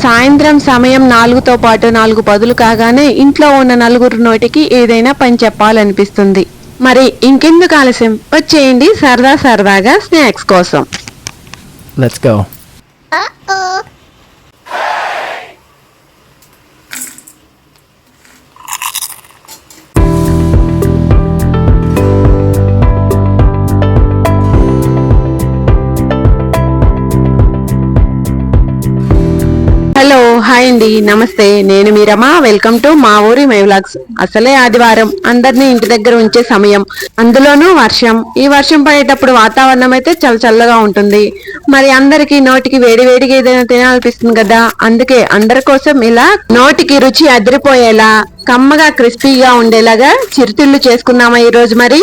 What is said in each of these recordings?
సాయంత్రం సమయం 4తో పాటు 4 పదులు కాగానే ఇంట్లో ఉన్న నలుగురు నోటికి ఏదైనా పని చెప్పాలనిపిస్తుంది. మరి ఇంకెందుకు ఆలస్యం, వచ్చేయండి సరదా సరదాగా స్నాక్స్ కోసం. Let's go. హలో, హాయ్ అండి, నమస్తే. నేను మీ రమ. వెల్కమ్ టు మా ఊరి మై వ్లాగ్స్. అసలే ఆదివారం, అందరినీ ఇంటి దగ్గర ఉంచే సమయం, అందులోనూ వర్షం. ఈ వర్షం పడేటప్పుడు వాతావరణం అయితే చాలా చల్లగా ఉంటుంది. మరి అందరికి నోటికి వేడి వేడిగా ఏదైనా తినాలనిపిస్తుంది కదా. అందుకే అందరి కోసం ఇలా నోటికి రుచి అదిరిపోయేలా కమ్మగా క్రిస్పీగా ఉండేలాగా చిరుతిళ్ళు చేసుకున్నామా ఈ రోజు. మరి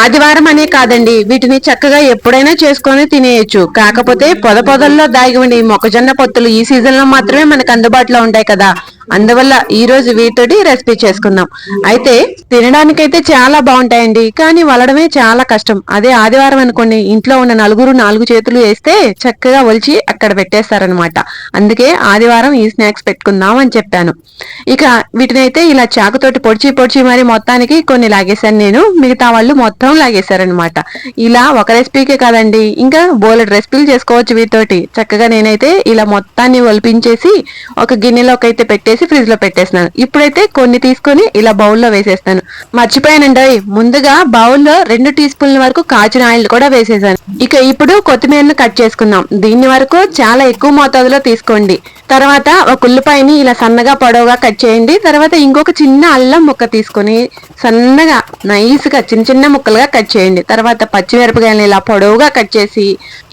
ఆదివారం అనే కాదండి, వీటిని చక్కగా ఎప్పుడైనా చేసుకొని తినేయచ్చు. కాకపోతే పొదల్లో దాగి ఉండి మొక్కజొన్న పొత్తులు ఈ సీజన్ లో మాత్రమే మనకు అందుబాటులో ఉంటాయి కదా. అందువల్ల ఈ రోజు వీటితోటి రెసిపీ చేసుకుందాం. అయితే తినడానికైతే చాలా బాగుంటాయండి, కానీ వలడమే చాలా కష్టం. అదే ఆదివారం అనుకోండి, ఇంట్లో ఉన్న నలుగురు 4 చేతులు వేస్తే చక్కగా ఒలిచి అక్కడ పెట్టేస్తారనమాట. అందుకే ఆదివారం ఈ స్నాక్స్ పెట్టుకుందాం అని చెప్పాను. ఇక వీటినైతే ఇలా చాకుతోటి పొడిచి మరి మొత్తానికి కొన్ని లాగేశాను నేను. మిగతా వాళ్ళు మొత్తం లాగేశారనమాట. ఇలా ఒక రెసిపీకే కాదండి, ఇంకా బోలెడు రెసిపీలు చేసుకోవచ్చు వీటితోటి. చక్కగా నేనైతే ఇలా మొత్తాన్ని ఒలిపించేసి ఒక గిన్నెలోకి అయితే పెట్టేసి ఫ్రిడ్జ్ లో పెట్టేస్తున్నాను. ఇప్పుడైతే కొన్ని తీసుకొని ఇలా బౌల్లో వేసేస్తాను. మర్చిపోయానండి, ముందుగా బౌల్లో 2 టీ స్పూన్ల వరకు కాచిన ఆయిల్ కూడా వేసేసాను. ఇక ఇప్పుడు కొత్తిమీరను కట్ చేసుకుందాం. దీని వరకు చాలా ఎక్కువ మోతాదులో తీసుకోండి. తర్వాత ఒక ఉల్లిపాయని ఇలా సన్నగా పొడవుగా కట్ చేయండి. తర్వాత ఇంకొక చిన్న అల్లం ముక్క తీసుకొని సన్నగా నైస్ గా చిన్న చిన్న ముక్కలుగా కట్ చేయండి. తర్వాత పచ్చిమిరపకాయలను ఇలా పొడవుగా కట్ చేసి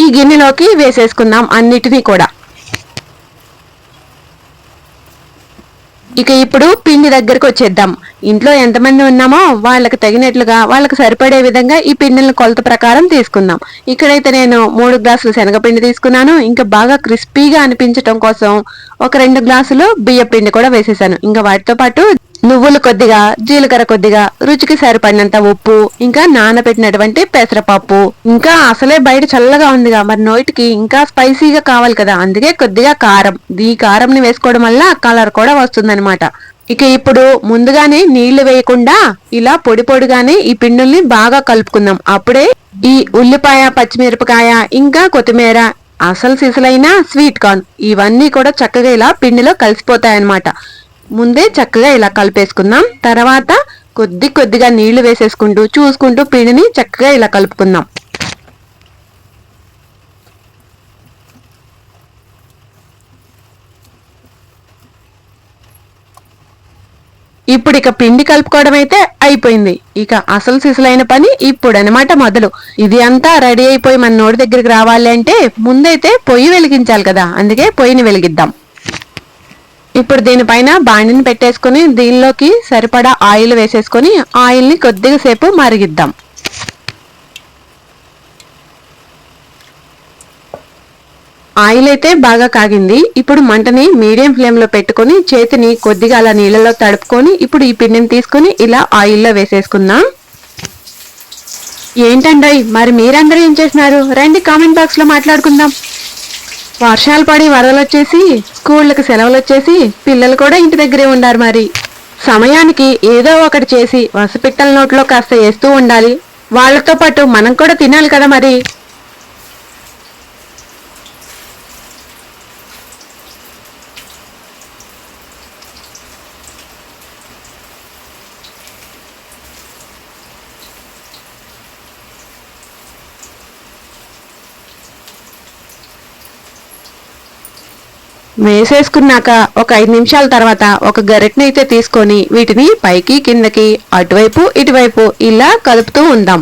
ఈ గిన్నెలోకి వేసేసుకుందాం అన్నిటినీ కూడా. ఇక ఇప్పుడు పిండి దగ్గరకు వచ్చేద్దాం. ఇంట్లో ఎంతమంది ఉన్నామో వాళ్ళకి తగినట్లుగా, వాళ్ళకి సరిపడే విధంగా ఈ పిండిని కొలత ప్రకారం తీసుకుందాం. ఇక్కడైతే నేను 3 గ్లాసులు శనగపిండి తీసుకున్నాను. ఇంకా బాగా క్రిస్పీగా అనిపించడం కోసం ఒక 2 గ్లాసులు బియ్య పిండి కూడా వేసేసాను. ఇంకా వాటితో పాటు నువ్వులు కొద్దిగా, జీలకర్ర కొద్దిగా, రుచికి సరిపడినంత ఉప్పు, ఇంకా నానబెట్టినటువంటి పెసరపప్పు. ఇంకా అసలే బయట చల్లగా ఉందిగా, మరి నోటికి ఇంకా స్పైసీగా కావాలి కదా, అందుకే కొద్దిగా కారం. ఈ కారంని వేసుకోవడం వల్ల కలర్ కూడా వస్తుందన్నమాట. ఇక ఇప్పుడు ముందుగానే నీళ్లు వేయకుండా ఇలా పొడి పొడిగానే ఈ పిండుల్ని బాగా కలుపుకుందాం. అప్పుడే ఈ ఉల్లిపాయ, పచ్చిమిరపకాయ, ఇంకా కొత్తిమీర, అసలు సిసలైన స్వీట్ కార్న్ ఇవన్నీ కూడా చక్కగా ఇలా పిండిలో కలిసిపోతాయన్నమాట. ముందే చక్కగా ఇలా కలిపేసుకుందాం. తర్వాత కొద్దిగా నీళ్లు వేసేసుకుంటూ చూసుకుంటూ పిండిని చక్కగా ఇలా కలుపుకుందాం. ఇప్పుడు ఇక పిండి కలుపుకోవడం అయితే అయిపోయింది. ఇక అసలు సిసలైన పని ఇప్పుడు అనమాట మొదలు. ఇది అంతా రెడీ అయిపోయి మన నోటి దగ్గరికి రావాలి అంటే ముందైతే పొయ్యి వెలిగించాలి కదా. అందుకే పొయ్యిని వెలిగిద్దాం. ఇప్పుడు దీనిపైన బాండిని పెట్టేసుకుని దీనిలోకి సరిపడా ఆయిల్ వేసేసుకొని ఆయిల్ ని కొద్దిగా సేపు మరిగిద్దాం. ఆయిల్ అయితే బాగా కాగింది. ఇప్పుడు మంటని మీడియం ఫ్లేమ్ లో పెట్టుకుని చేతిని కొద్దిగా అలా నీళ్ళలో తడుపుకొని ఇప్పుడు ఈ పిండిని తీసుకుని ఇలా ఆయిల్లో వేసేసుకుందాం. ఏంటండి మరి మీరందరూ ఏం చేస్తున్నారు? రండి కామెంట్ బాక్స్ లో మాట్లాడుకుందాం. వర్షాలు పడి వరదలు వచ్చేసి స్కూళ్ళకి సెలవులు వచ్చేసి పిల్లలు కూడా ఇంటి దగ్గరే ఉండారు. మరి సమయానికి ఏదో ఒకటి చేసి వసపిట్టల నోట్లో కాస్త వేస్తూ ఉండాలి. వాళ్ళతో పాటు మనం కూడా తినాలి కదా. మరి వేసేసుకున్నాక ఒక 5 నిమిషాల తర్వాత ఒక గరిటెని అయితే తీసుకొని వీటిని పైకి కిందకి అటువైపు ఇటువైపు ఇలా కలుపుతూ ఉందాం.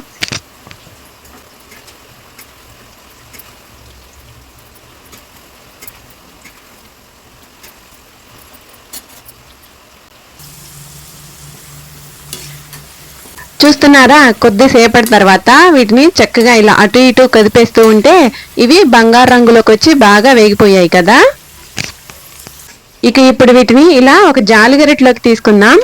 చూస్తున్నారా, కొద్దిసేపటి తర్వాత వీటిని చక్కగా ఇలా అటు ఇటు కదిపేస్తూ ఉంటే ఇవి బంగారు రంగులోకి వచ్చి బాగా వేగిపోయాయి కదా. ఇక ఇప్పుడు వీటిని ఇలా ఒక జాలిగరిటలోకి తీసుకుందాం.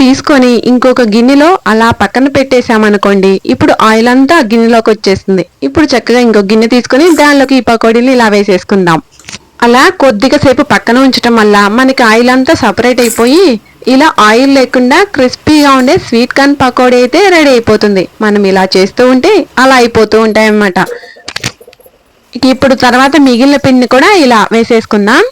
తీసుకొని ఇంకొక గిన్నెలో అలా పక్కన పెట్టేసామనుకోండి, ఇప్పుడు ఆయిల్ అంతా ఆ గిన్నెలోకి వచ్చేస్తుంది. ఇప్పుడు చక్కగా ఇంకో గిన్నె తీసుకొని దానిలోకి ఈ పకోడీలు ఇలా వేసేసుకుందాం. అలా కొద్దిగా సేపు పక్కన ఉంచడం వల్ల మనకి ఆయిల్ అంతా సపరేట్ అయిపోయి ఇలా ఆయిల్ లేకుండా క్రిస్పీగా ఉండే స్వీట్ కార్న్ పకోడీ అయితే రెడీ అయిపోతుంది. మనం ఇలా చేస్తూ ఉంటే అలా అయిపోతూ ఉంటాయి అన్నమాట. ఇప్పుడు తర్వాత మిగిలిన పిండిని కూడా ఇలా వేసేసుకుందాం.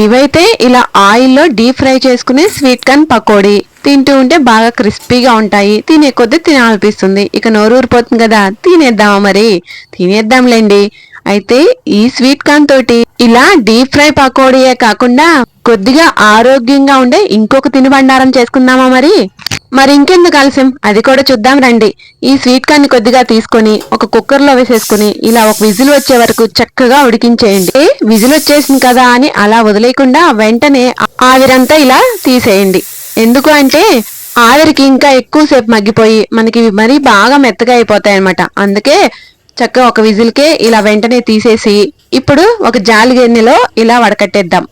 ఇవైతే ఇలా ఆయిల్లో డీప్ ఫ్రై చేసుకునే స్వీట్ కార్న్ పకోడీ. తింటూ ఉంటే బాగా క్రిస్పీగా ఉంటాయి. తినే కొద్దీ తినాలనిపిస్తుంది. ఇక నోరు ఊరిపోతుంది కదా, తినేద్దామా మరి? తినేద్దాంలేండి. అయితే ఈ స్వీట్ కార్న్ తోటి ఇలా డీప్ ఫ్రై పకోడీయే కాకుండా కొద్దిగా ఆరోగ్యంగా ఉండే ఇంకొక తినుబండారం చేసుకుందామా మరి? మరి ఇంకెందుకు ఆలస్యం, అది కూడా చూద్దాం రండి. ఈ స్వీట్ కార్న్ ని కొద్దిగా తీసుకొని ఒక కుక్కర్ లో వేసేసుకుని ఇలా ఒక విజిల్ వచ్చే వరకు చక్కగా ఉడికించేయండి. విజిల్ వచ్చేసింది కదా అని అలా వదిలేయకుండా వెంటనే ఆవిరంతా ఇలా తీసేయండి. ఎందుకు అంటే ఆవిరికి ఇంకా ఎక్కువసేపు మగ్గిపోయి మనకి మరీ బాగా మెత్తగా అయిపోతాయి అన్నమాట. అందుకే చక్కగా ఒక విజిల్కే ఇలా వెంటనే తీసేసి ఇప్పుడు ఒక జాలి గిన్నెలో ఇలా వడకట్టేద్దాం.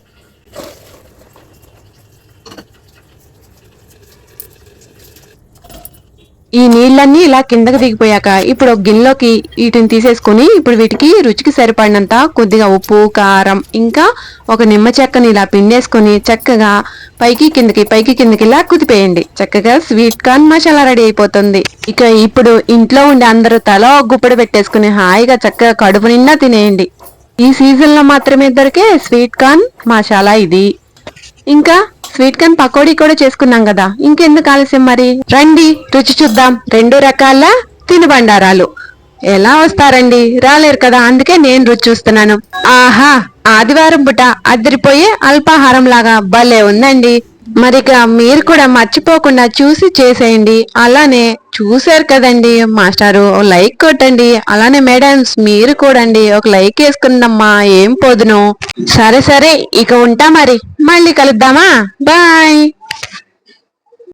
ఈ నీళ్ళన్నీ ఇలా కిందకి దిగిపోయాక ఇప్పుడు ఒక గిన్నెలోకి వీటిని తీసేసుకుని ఇప్పుడు వీటికి రుచికి సరిపడినంత కొద్దిగా ఉప్పు, కారం, ఇంకా ఒక నిమ్మ చెక్కని ఇలా పిండేసుకొని చక్కగా పైకి కిందకి ఇలా కుదిపేయండి. చక్కగా స్వీట్ కార్న్ మసాలా రెడీ అయిపోతుంది. ఇక ఇప్పుడు ఇంట్లో ఉండి అందరూ తల ఒక గుప్పెడు పెట్టేసుకుని హాయిగా చక్కగా కడుపు నిండా తినేయండి. ఈ సీజన్ లో మాత్రమే దొరికే స్వీట్ కార్న్ మసాలా ఇది. ఇంకా స్వీట్ కార్న్ పకోడీ కూడా చేసుకున్నాం కదా, ఇంకెందుకు ఆలస్యం మరి? రండి రుచి చూద్దాం. 2 రకాల తినుబండారాలు. ఎలా వస్తారండి, రాలేరు కదా, అందుకే నేను రుచి చూస్తున్నాను. ఆహా, ఆదివారం పూట అదిరిపోయే అల్పాహారం లాగా భలే ఉందండి. మరిక మీరు కూడా మర్చిపోకుండా చూసి చేసేయండి. అలానే చూసారు కదండి మాస్టారు, లైక్ కొట్టండి. అలానే మేడమ్స్ మీరు కూడా అండి ఒక లైక్ వేసుకుందమ్మా, ఏం పోదును. సరే ఇక ఉంటా మరి, మళ్ళీ కలుద్దామా? బాయ్.